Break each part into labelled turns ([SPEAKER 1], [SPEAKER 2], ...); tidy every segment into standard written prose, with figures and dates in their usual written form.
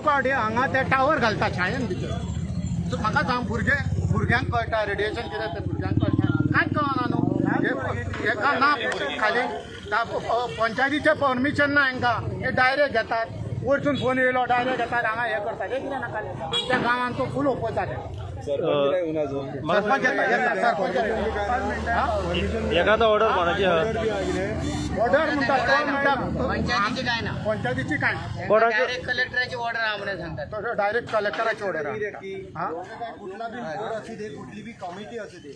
[SPEAKER 1] पावटी हांगा ते टावर घालता छायेन भितर सो म्हाका सांग भुरग्यांक कळटा रेडिएशन कितें तें भुरग्यांक कळटा कांयच कळना न्हू एका ना खाली पंचायतीचें परमिशन ना हांकां हे डायरेक्ट घेतात वरसून फोन येयलो डायरेक्ट घेतात हांगा हे करतात हे कितें नाका आमच्या गांवांत तो फूल ओपन जालें सरपंच
[SPEAKER 2] एखादा ऑर्डर कोणाची
[SPEAKER 1] ऑर्डर म्हणतात
[SPEAKER 3] पंचायतीची काय ना
[SPEAKER 1] पंचायतीची काय
[SPEAKER 3] डायरेक्ट कलेक्टराची ऑर्डर आम्हाला सांगतात
[SPEAKER 1] तसं डायरेक्ट कलेक्टराची ऑर्डर
[SPEAKER 4] कुठला बी बोर्ड असू दे कुठली बी कमिटी असू दे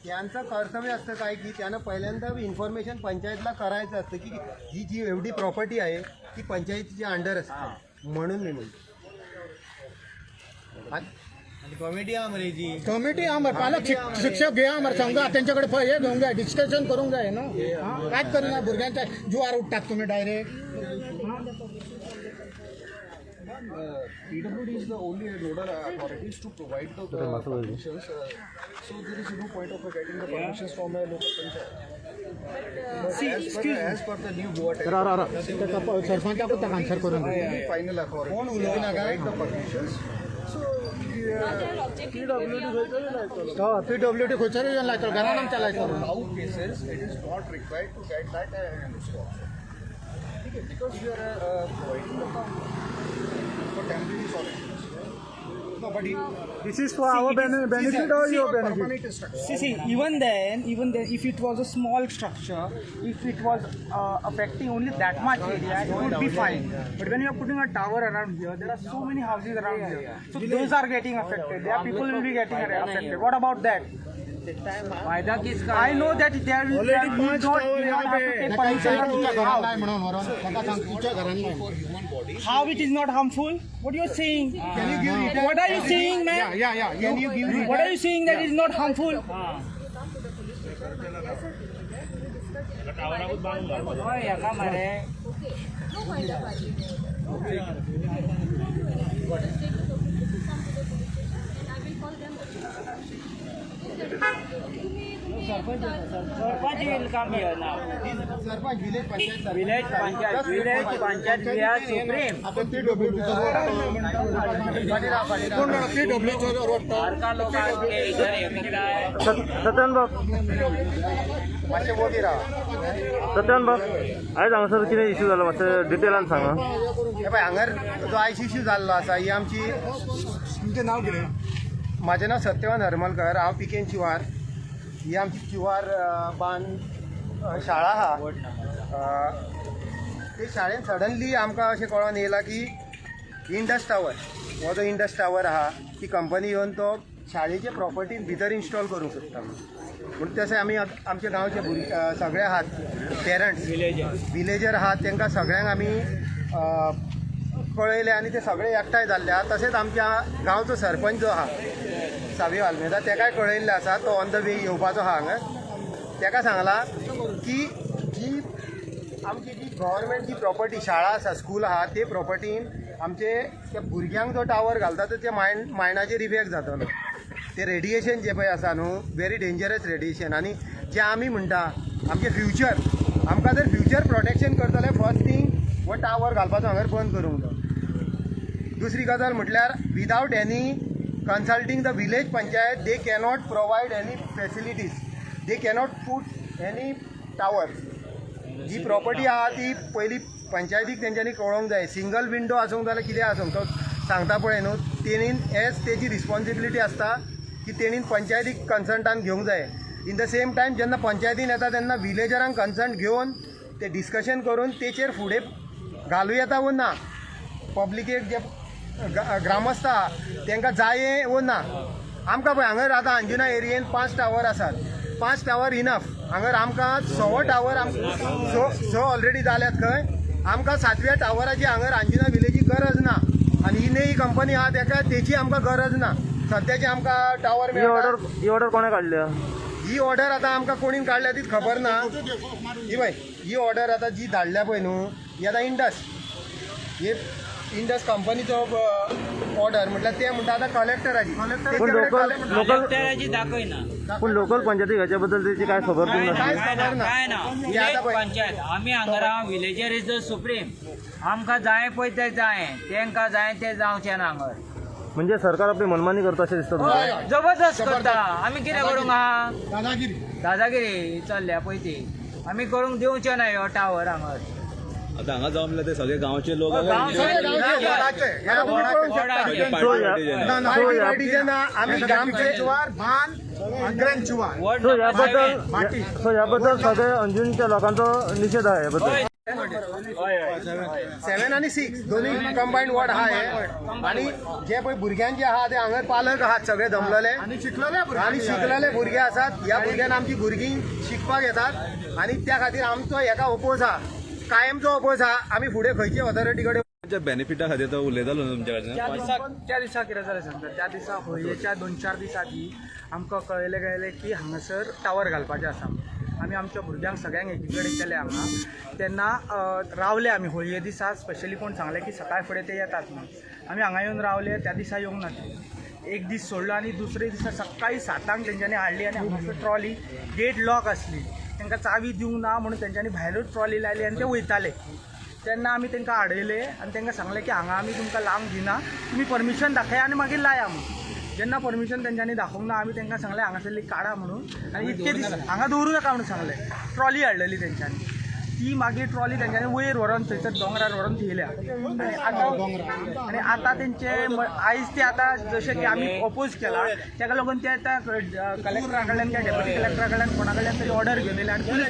[SPEAKER 4] त्यांचं कर्तव्य असतं काय की त्यानं पहिल्यांदा इन्फॉर्मेशन पंचायतला करायचं असतं की ही जी एवढी प्रॉपर्टी आहे ती पंचायतीच्या अंडर असते म्हणून मी म्हणतो
[SPEAKER 3] कमिटी आम्हाला जी
[SPEAKER 1] कमिटी आमर पालक शिक्षक घे आमर सांगा त्यांच्याकडे हे घेऊन घ्या डिस्कशन करून घ्या ना कायच करीना भुरग्यांच्या जुवार उठतात तुम्ही direct
[SPEAKER 4] PWD is the only nodal authorities to provide the permissions. So there is no point of getting the permissions from a local panchayat. As per the new board,
[SPEAKER 1] सरपंचाकडे त्या आन्सर करून
[SPEAKER 4] only final authority to provide the permissions. So
[SPEAKER 1] PWD खुचरी लायतो घरान आमच्या लायतो
[SPEAKER 4] now cases it is not required to get that installed. Because we are providing the for temporary solutions. No, but
[SPEAKER 1] This is for our benefit or your benefit?
[SPEAKER 5] See, even then, if it was a small structure, if it was affecting only that much area, it would be fine. But when you are putting a tower around here, there are so many houses around here. So those are getting affected. Their people will be getting affected. What about that? I know that there will not have to take permission. How it is not harmful? What you are saying? What are you saying, man?
[SPEAKER 1] Yeah.
[SPEAKER 4] can you give me
[SPEAKER 5] What are you saying that is not harmful? Sarpanch will come here now.
[SPEAKER 1] Sarpanch
[SPEAKER 5] Village panchayat, we are supreme.
[SPEAKER 2] Satyan बाब सत्यन बाब आयज हांगासर कितें issue जालो मातशें डिटेलान सांगा
[SPEAKER 4] हे पळय हांगर जो आयज इश्यू जाल्लो आसा ही आमची तुमचें नांव कितें म्हाजें नांव सत्यवान हरमलकर हांव पिकेन चिवार ही आमची चिवार बांद शाळा आहा ते शाळेन सडनली आमकां अशें कळोन येयलां की इंडस टावर हो जो इंडस टावर आहा ती कंपनी येवन तो शाळेचे प्रॉपर्टीन भितर इन्स्टॉल करूंक सोदता पूण तशें आमी आमच्या गांवचे सगळे आहात पेरंट्स विलेजर आहात तांकां सगळ्यांक आमी कळयले आनी ते सगळे एकठांय जाल्ले आहा तशेंच आमच्या गांवचो सरपंच जो आहा सावी आल्मेदा तेकाय कळयल्ले आसा तो ऑन द वे येवपाचो आहा हांगा तेका सांगला की जी आमची जी गव्हर्मेंट जी प्रॉपर्टी शाळा आसा स्कूल आहा ते प्रॉपर्टीन आमचे त्या भुरग्यांक जो टावर घालता तो त्या मायंडाचेर इफेक्ट जातलो ते रेडिएशन जे पळय आसा न्हू व्हेरी डेंजरस रेडिएशन आनी जे आमी म्हणटा आमचे फ्युचर आमकां जर फ्युचर प्रोटेक्शन करतले फर्स्ट थिंग हो टावर घालपाचो हांगर बंद करूंक जाय दुसरी गजाल म्हटल्यार without any consulting the village panchayat they cannot provide any facilities they cannot put any tower जी प्रॉपर्टी आहा ती पयली पंचायतीक तेंच्यांनी कळोवंक जाय सिंगल विंडो आसूंक जाल्यार कितें आसूंक तो सांगता पळय न्हू तेणीन एज तेजी रिस्पॉन्सिबिलिटी आसता की तेणीन पंचायतीक कन्सल्टान घेवंक जाय इन द सेम टायम जेन्ना पंचायतीन येता तेन्ना विलेजरांक कन्सल्ट घेवन ते डिस्कशन करून तेचेर फुडें घालूं येता वो ना पब्लिकेक जे ग्रामस्थ आहा तांकां जाय वो ना आमकां पळय हांगर आतां अंजुना एरियेन 5 टावर आसात 5 टावर इनफ हांगर आमकां 6 टावर स ऑलरेडी जाल्यात खंय आमकां 7व्या टावराची हांगर अंजुना विलेजी गरज ना आनी ही नई कंपनी आहा तेका तेची आमकां गरज ना सद्याची आमकां टावर
[SPEAKER 2] ही ऑर्डर कोणे काडल्या
[SPEAKER 4] ही ऑर्डर आतां आमकां कोणीन काडल्या ती खबर ना ही पळय ही ऑर्डर आतां जी धाडल्या पळय न्हू ही आतां इंडस हे इंडस कंपनीचो ऑर्डर म्हटल्यार ते म्हणटा आतां कलेक्टराची
[SPEAKER 2] पण लोकल पण लोकल पंचायती ह्याच्या बद्दल त्याची काय खबर तुम्ही
[SPEAKER 4] कांयच खबर ना
[SPEAKER 6] काय ना
[SPEAKER 4] हे आतां पळय,
[SPEAKER 6] पंचायत आम्ही हांगा विलेजर इज द सुप्रीम आमकां जाय पळय तें जाय तेंकां जाय तें जावचें ना हांगा
[SPEAKER 2] म्हणजे सरकार आपली मनमानी करता अशें दिसता तुमकां
[SPEAKER 6] जबरदस्त करता आमी कितें करूंक आहा
[SPEAKER 1] दादागिरी
[SPEAKER 6] दादागिरी चल्ल्या पळय ती आमी करूंक दिवचें ना ह्यो टावर हांगा
[SPEAKER 7] आता हांगा जावं म्हणल्यार ते सगळे गांवचे लोक
[SPEAKER 4] वडाचे. ह्याला तुम्ही पळोवंक शकता.
[SPEAKER 2] सो ह्या
[SPEAKER 4] पार्टीचे ना आम्ही ग्रामचे
[SPEAKER 1] जुवार भान अग्रंचुवार
[SPEAKER 2] सो ह्याबद्दल सगळे अंजुनच्या लोकांचो निषेध आहे याबद्दल
[SPEAKER 4] 7 आणि 6 दोन्ही कंबाईंड वॉर्ड हा आहे आणि जे पळय भुरग्यांचे आहा ते हांगा पालक आहात सगळे जमलेले
[SPEAKER 1] आणि शिकलेले
[SPEAKER 4] आणि शिकलेले भुरगे आसात. ह्या भुरग्यांना आमची भुरगीं शिकपाक येतात आणि त्या खातीर आमचो हेका अपोज आहा, कायमचो अपोज आहा. आमी फुडें खंयची ऑथॉरिटी कडेन
[SPEAKER 7] बेनिफिटा खातीर तो उलयतालो न्हू तुमच्या कडच्यान
[SPEAKER 5] त्या दिसा कितें जालें सांगता त्या दिसा होळयेच्या 2-4 दीस आदीं आमकां कळयलें गेलें की हांगासर टावर घालपाचें आसा. आमी आमच्या भुरग्यांक सगळ्यांक एकी कडेन केले हांगा तेन्ना रावले आमी होळये दिसा स्पेशली कोण सांगलें की सकाळ फुडें ते येतात म्हणून आमी हांगा येवन रावले. त्या दिसा येवंक नासले. एक दीस सोडलो आणि दुसरे दिसा सकाळी 7 तेंच्यांनी हाडली आणि हांगासर ट्रॉली गेट लॉक आसली. तांकां चावी दिवंक ना म्हणून तेंच्यांनी भायरूच ट्रॉली लायली आनी ते वयताले. तेन्ना आमी तांकां आडयले आनी तांकां सांगलें की हांगा आमी तुमकां लावंक दिना, तुमी परमिशन दाखया आनी मागीर लाया म्हणून. जेन्ना परमिशन तेंच्यांनी दाखोवंक ना आमी तांकां सांगलें हांगासरली काडा म्हणून आनी इतके दीस हांगा दवरूं नाका म्हणून सांगलें. ट्रॉली हाडलेली तेंच्यांनी, ती मागीर ट्रॉली तेंच्यांनी वयर व्हरोन थंयसर दोंगरार व्हरोन थियल्या आनी आतां तेंचे आयज ते आतां जशें की आमी अपोज केला ताका लागून ते आतां कलेक्टरा कडल्यान किंवा डेप्युटी कलेक्टरा कडल्यान कोणा कडल्यान तरी ऑर्डर घेवन येयले आनी पुलीस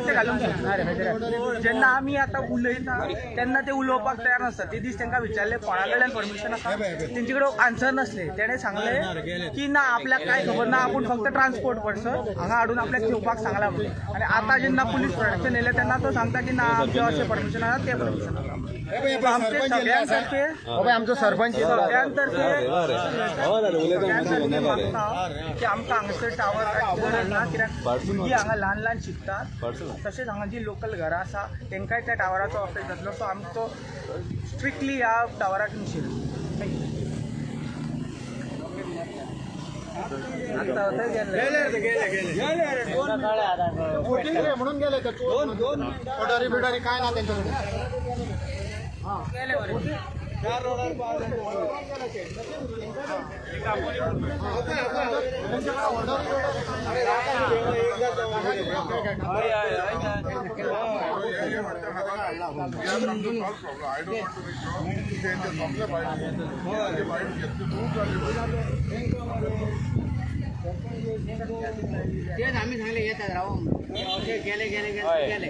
[SPEAKER 5] ते घालूंक शकना. जेन्ना आमी आतां उलयता तेन्ना ते उलोवपाक तयार नासता. ते दीस तांकां विचारले कोणा कडल्यान परमिशन आसा, तेंचे कडेन आन्सर नासले. तेणें सांगलें की ना आपल्याक कांय खबर ना, आपूण फक्त ट्रान्सपोर्ट पर्सन हांगा हाडून आपल्याक घेवपाक सांगला म्हणून. आनी आतां जेन्ना पुलीस प्रोटेक्शन येयलें तेन्ना तो सांगता की ना आमचे अशें परमिशन आसा ते परमिशन आसा. आमचे सगळ्यांतर्फे
[SPEAKER 4] आमचो सरपंच
[SPEAKER 5] सगळ्यांतर्फे मागता की आमकां हांगासर टावर गरज ना, कित्याक भुरगीं हांगा ल्हान ल्हान शिकतात. तशेंच हांगा जी लोकल घरां आसा तेंकाय त्या टावराचो अफेक्ट जातलो. सो आमचो स्ट्रिक्टली ह्या टावराक निशेध.
[SPEAKER 1] म्हणून गेले ते ऑर्डरी बिडरी काय ना त्यांच्याकडे.
[SPEAKER 3] तेच आम्ही सांगले येतात राहून गेले गेले गेले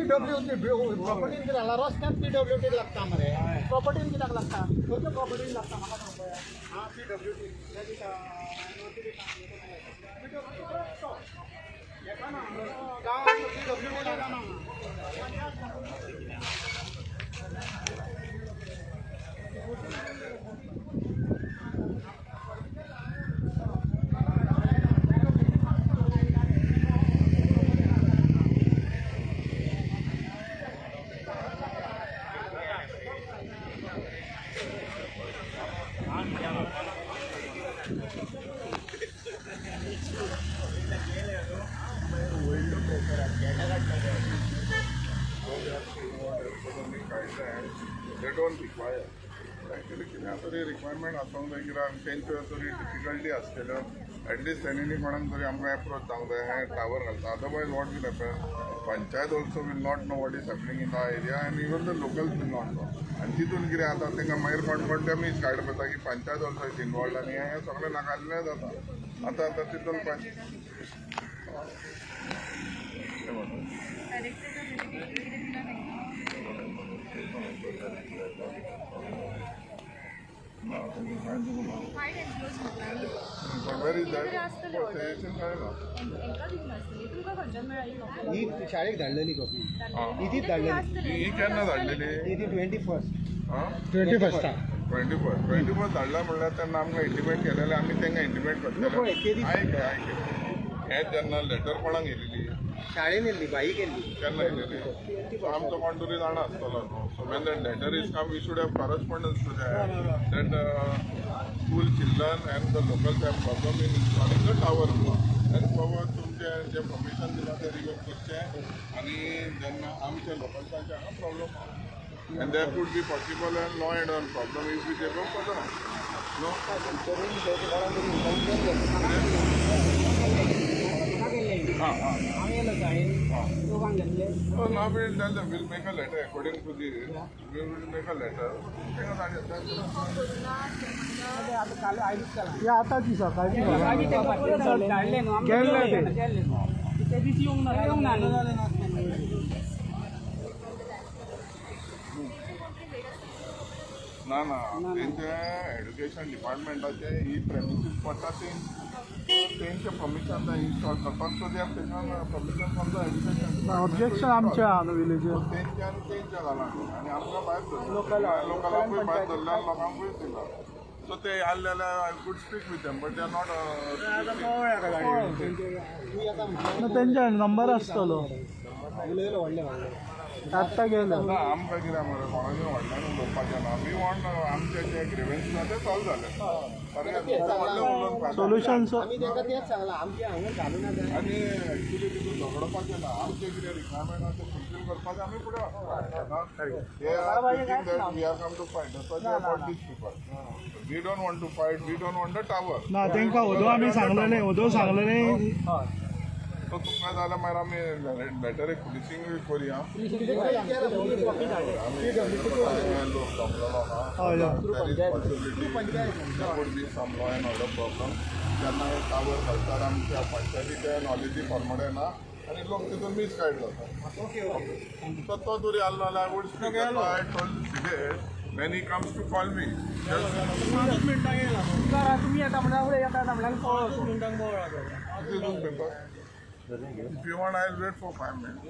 [SPEAKER 1] प्रॉपर्टी किती रस्त्यात PWD लागता मरे. प्रॉपर्टी कित्याक लागता खंयच्या प्रॉपर्टीन लागता म्हाका सांग पळया. हा PWD गांवांत PWD लागना.
[SPEAKER 8] They don't require. Actually, कितें रिक्वायरमेंट आसूंक जाय कित्याक तेंच्यो तरी डिफिकल्टी आसतल्यो. एटलिस्ट तेणी कोणाक तरी आमकां एप्रोच जावंक जाय हे टावर घालता. Otherwise what will happen panchayat also will not know what is happening in the area and even the locals will not know. आनी तितून कितें जाता तांकां मागीर कोण ते मीस काडप येता की पंचायत ऑल्सो इज इनवॉल्ड आनी हें सगळें नाकादिल्लें जाता. आतां तितून Where is that?
[SPEAKER 4] ही शाळेक धाडलेली कॉपी ही तीच धाडलेली.
[SPEAKER 8] ही केन्ना धाडलेली?
[SPEAKER 4] ही 21st.
[SPEAKER 1] 21st.
[SPEAKER 8] 21st धाडला म्हणल्यार तेन्ना आमकां इंटिमेट केलेलें आमी तांकां इंटिमेट करतले. आयक हें जेन्ना लेटर कोणाक येयलेली
[SPEAKER 4] शाळेन येयल्ली बाई केल्ली
[SPEAKER 8] केन्ना येयलेली सो आमचो कोण तरी जाणा आसतलो न्हू so when that letter is come we should have correspondence to that school children and the locals have problem in installing the tower आनी बाबा तुमचें जें परमिशन दिलां तें रिव्यू करचें आनी जेन्ना आमच्या लोकल्सांचे हांगा problem and there could be possible and law and order problem if we take up further. No? So now we will tell them, we'll make a letter according to the, we will make a letter.
[SPEAKER 5] आताची सकाळची त्या दिवशी येऊन
[SPEAKER 8] ना ना तेंचे education डिपार्टमेंटाचे ही प्रेमिसीस पडटा तेंचे परमिशन जाय इन्स्टॉल करपाक सो दे तेच्यान permission from the education
[SPEAKER 5] objection आमचे आहा न्हू विलेजर
[SPEAKER 8] तेंचे आनी तेंच्या घालांक आनी आमकां भायर धरला लोकलांकूय भायर धरला आनी लोकांकूय दिला सो ते आले जाल्यार I could speak with them but they are not
[SPEAKER 5] तेंच्या नंबर आसतलो आत्ता गेलो
[SPEAKER 8] आमकां कितें मरे कोणाचे व्हडल्यान उलोवपाचें ना वी वॉन्ट आमचे जे ग्रिवेन्स ना ते सॉल्व जाले
[SPEAKER 5] सोल्युशन्स
[SPEAKER 4] आमी तेका तेच सांगला आमचे हांगा घालूं नाका
[SPEAKER 8] आनी एक्चुली तितून झगडपाचें ना आमचे कितें रिक्वायरमेंट आसा ते फुलफील करपाचें आमी फुडें वचपाचें we are come to fight that's why about these people we don't want to fight we don't want the tower
[SPEAKER 5] ना तेंका ओदो आमी सांगलेले
[SPEAKER 8] तो तुमकां जाल्यार मागीर आमी लेटर एक पुलिसींग करुया could be some law and order problem जेन्ना हे टावर घालतात आमच्या पंचायतीच्या नॉलेजी प्रमाणे ना आनी लोक तितून मिसगायड जातात सो तो तरी आसलो जाल्यार I would speak I told सिधे when he comes to call me
[SPEAKER 5] तुम्ही येता म्हणल्यार
[SPEAKER 8] paper if you want I'll wait for 5 minutes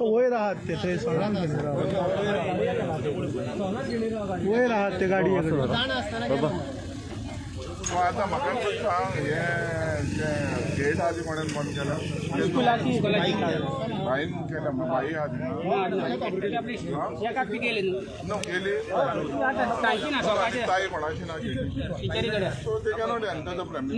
[SPEAKER 5] वयर आहात ते थंय सोडान वयर आहात ते गाडये
[SPEAKER 8] सो आतां म्हाका पळय सांग हे जे गेट आहा ती कोणें बंद केल्या बाईन केल्या बाई आहा ती नो केली ताई कोणाची ना केली सो ते कॅनॉट एंटर द प्रेमिस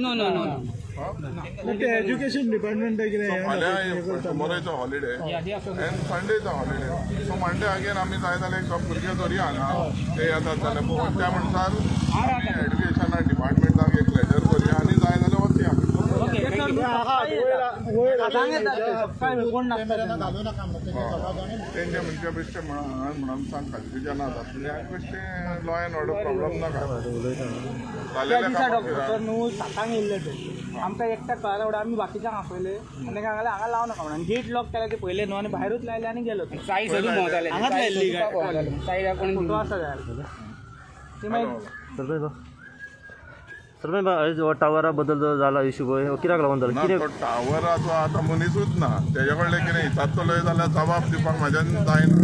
[SPEAKER 5] ते एज्युकेशन डिपार्टमेंट
[SPEAKER 8] फाल्यां tomorrow is a holiday end Sunday is a holiday so Monday again आमी जाय जाल्यार एक भुरगे धरया हांगा ते येतात जाल्यार त्या म्हणटार एड्युकेशन डिपार्टमेंटाक एक लेटर करुया आनी जाय जाल्यार वचया तेंचे म्हणजे बेश्टे म्हणून सांग खाजगीच्या ना जातले बेश्टे लॉ एंड ऑर्डर प्रॉब्लम नाका
[SPEAKER 5] डॉक्टर न्हू सातांक येयल्ले ते आमकां एकट्याक कळ्ळां फुडें आमी बाकीच्यांक आपयले आनी तांकां सांगलें हांगा लाव नाका म्हणून गेट लॉक केला ते पयले न्हू आनी भायरूच लायले आनी गेलो साई सगळी भोंवताले हांगाच लायल्ली साई कोण फोटो आसा जाय ते मागीर
[SPEAKER 2] सरपंच टावरा बद्दल जो जाला इश्यू पळय कित्याक लागून जालो कितें
[SPEAKER 8] टावराचो आतां मनीसूच ना तेजे कडले कितें हिसाबतलोय जाल्यार जबाब दिवपाक म्हाज्यान जायना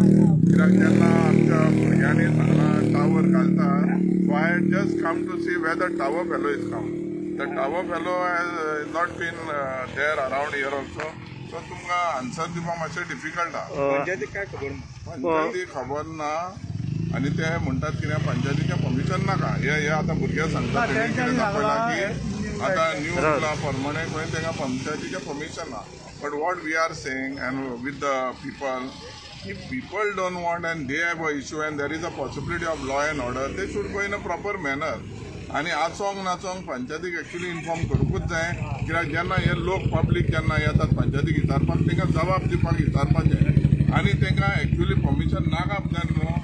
[SPEAKER 8] कित्याक जेन्ना आमच्या भुरग्यांनी सांगलां टावर घालता so I just come to see where the tower fellow is come the tower fellow has not been there around here also so तुमकां आन्सर दिवपाक मातशें डिफिकल्ट आहा पंचायतीक खबर ना आनी ते म्हणटात कितें पंचायतीचें परमिशन नाका हे आतां भुरगे सांगतात तेणी कितें दाखयलां की आतां न्यू रुला प्रमाणे खंय तांकां पंचायतीचें परमिशन ना but what we are saying and with the people if people don't want and they have a issue and there is a possibility of law and order they should go in a proper manner आनी आचोंक नाचोंक पंचायतीक actually inform करूंकूच जाय कित्याक जेन्ना हे लोक public जेन्ना येतात पंचायतीक विचारपाक तांकां जबाब दिवपाक विचारपाचें आनी तांकां एक्चुली परमिशन नाका न्हू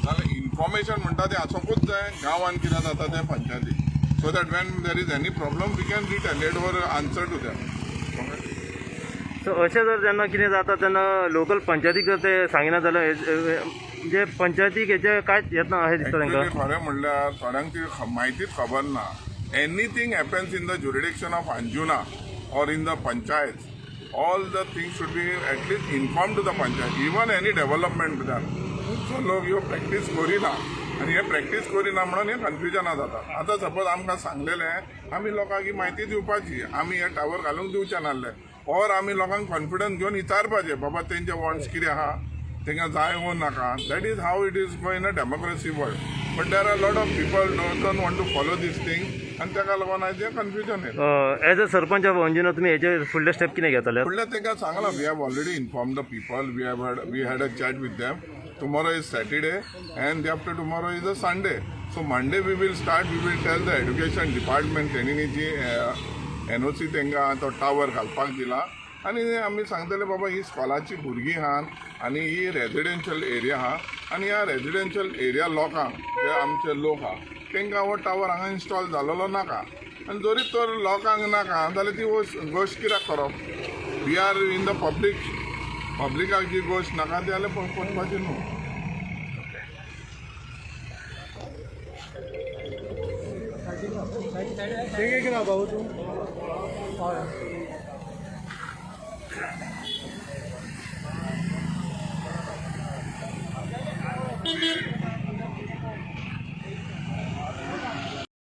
[SPEAKER 8] जाल्यार इन्फॉर्मेशन म्हणटा तें आसोंकूच जाय गांवांत कितें जाता तें पंचायतीक so that when there is any problem we can retaliate over answer to them
[SPEAKER 2] so अशें जर जेन्ना कितें जाता तेन्ना लोकल पंचायतीक जर ते सांगिना जाल्यार जे पंचायतीक हेचे कांयच येत ना अशें दिसता तांकां
[SPEAKER 8] खरें म्हणल्यार थोड्यांक ती म्हायतीच खबर ना anything happens in the jurisdiction of Anjuna और in the panchayat all the things should be at least inform to the panchayat even any development भितर सो लोक ह्यो प्रॅक्टीस करिना आनी हे प्रॅक्टीस करिना म्हणून हे कन्फ्युजना जाता आतां सपोज आमकां सांगलेलें आमी लोकांक ही म्हायती दिवपाची आमी हे टावर घालूंक दिवचे नासले और आमी लोकांक कॉन्फिडन्स घेवन विचारपाचें बाबा तेंचे वॉन्ट्स कितें आहा तांकां जाय वो नाका. That is how it is go in a democracy world. But there are lot of people don't want to follow these thing आनी ताका लागून आयज हें कन्फ्युजन येता.
[SPEAKER 2] As a sarpanch of Anjuna तुमी हेचे फुडले स्टेप कितें घेतले?
[SPEAKER 8] फुडलें तांकां सांगलां we have already inform the people. We had a chat with them. Tomorrow is Saturday and day after tomorrow is a Sunday. So Monday we will start, we will tell the education department तेणी जी NOC तांकां तो tower घालपाक दिला आनी आमी सांगतले बाबा ही स्कॉलाची भुरगीं आहात आनी ही रेजिडेन्शियल एरिया आहा आनी ह्या रेजिडेन्शियल एरिया लोकांक जे आमचे लोक आहा तांकां हो टावर हांगा इन्स्टॉल जालोलो नाका. आनी जरी तर लोकांक नाका जाल्यार ती गोश्ट कित्याक करप? वी आर इन द पब्लिकाक जी गोश्ट नाका ती जाल्यार पोचपाची न्हू.
[SPEAKER 4] ठीक आहे की ना भाऊ तू